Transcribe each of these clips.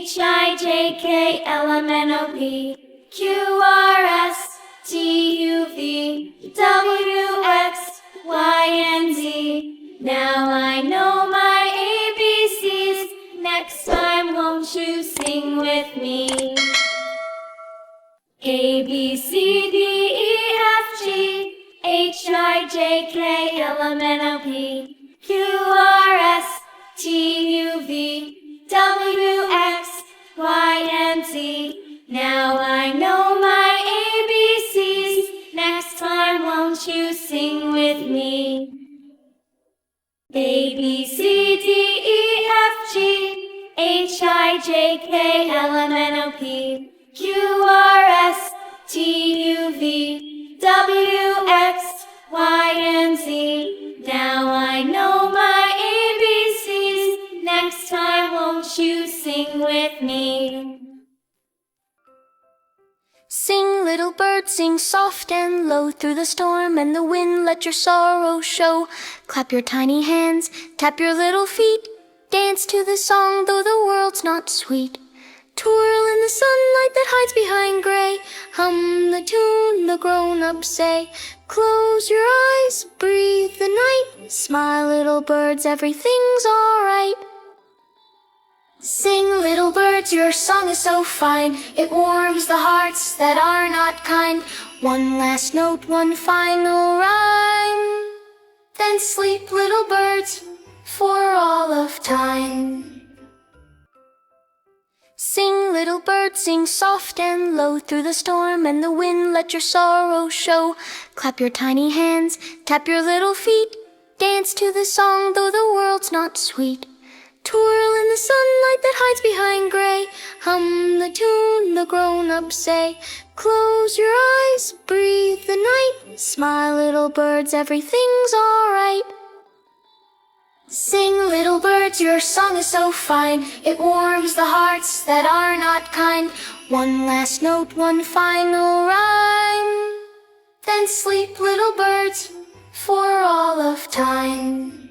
H-I-J-K-L-M-N-O-P Q-R-S-T-U-V-W-X-Y-and-Z. Now I know my ABCs. Next time won't you sing with me? A, B, C, D, E, F, G, H, I, J, K, L, M, N, O, P, Q, R, S, T, U, V, W, X, Y, and Z. Now I know my ABCs. Next time won't you sing with me? A, B, C, D, E, F, G, H, I, J, K, L, M, N, O, P, Q, R, S, T, U, V, W, X, Y, and Z. Now I know my ABCs. Next time won't you sing with me? Sing, little bird, sing soft and low. Through the storm and the wind, let your sorrow show. Clap your tiny hands, tap your little feet. Dance to the song, though the world's not sweet. Twirl in the sunlight that hides behind gray. Hum the tune the grown-ups say. Close your eyes, breathe the night. Smile, little birds, everything's alright. Sing, little birds, your song is so fine. It warms the hearts that are not kind. One last note, one final rhyme. Then sleep, little birds, for all of time. Sing, little bird, sing soft and low. Through the storm and the wind, let your sorrow show. Clap your tiny hands, tap your little feet. Dance to the song, though the world's not sweet. Twirl in the sunlight that hides behind gray. Hum the tune the grown-ups say. Close your eyes, breathe the night. Smile, little birds, everything's alright. Sing, little birds, your song is so fine. It warms the hearts that are not kind. One last note, one final rhyme. Then sleep, little birds, for all of time.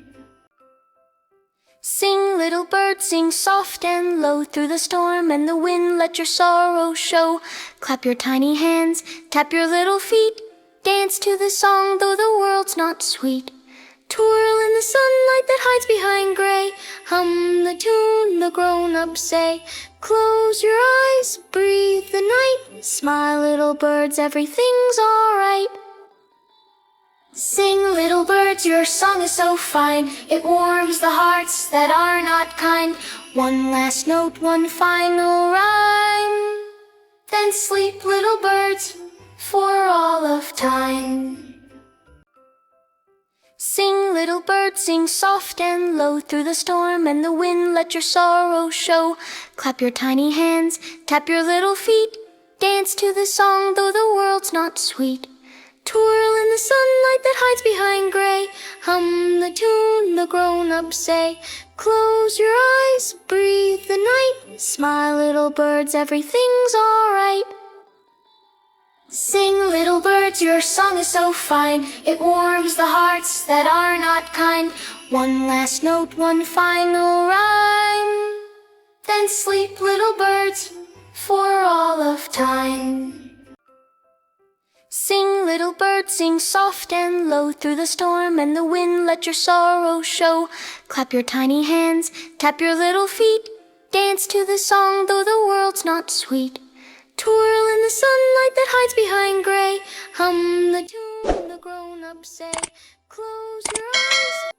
Sing, little bird, sing soft and low. Through the storm and the wind, let your sorrow show. Clap your tiny hands, tap your little feet. Dance to the song, though the world's not sweet. Twirl in the sunlight that hides behind gray. Hum the tune the grown-ups say. Close your eyes, breathe the night. Smile, little birds, everything's alright. Sing, little birds, your song is so fine. It warms the hearts that are not kind. One last note, one final rhyme. Then sleep, little birds, for all of time. Sing, little bird, sing soft and low. Through the storm and the wind, let your sorrow show. Clap your tiny hands, tap your little feet. Dance to the song, though the world's not sweet. Twirl in the sunlight that hides behind gray. Hum the tune the grown-ups say. Close your eyes, breathe the night. Smile, little birds, everything's alright. Sing, little birds, your song is so fine. It warms the hearts that are not kind. One last note, one final rhyme. Then sleep, little birds, for all of time. Sing, little bird, sing soft and low. Through the storm and the wind, let your sorrow show. Clap your tiny hands, tap your little feet. Dance to the song, though the world's not sweet. Twirl in the sunlight that hides behind gray. Hum the tune the grown-ups say. Close your eyes.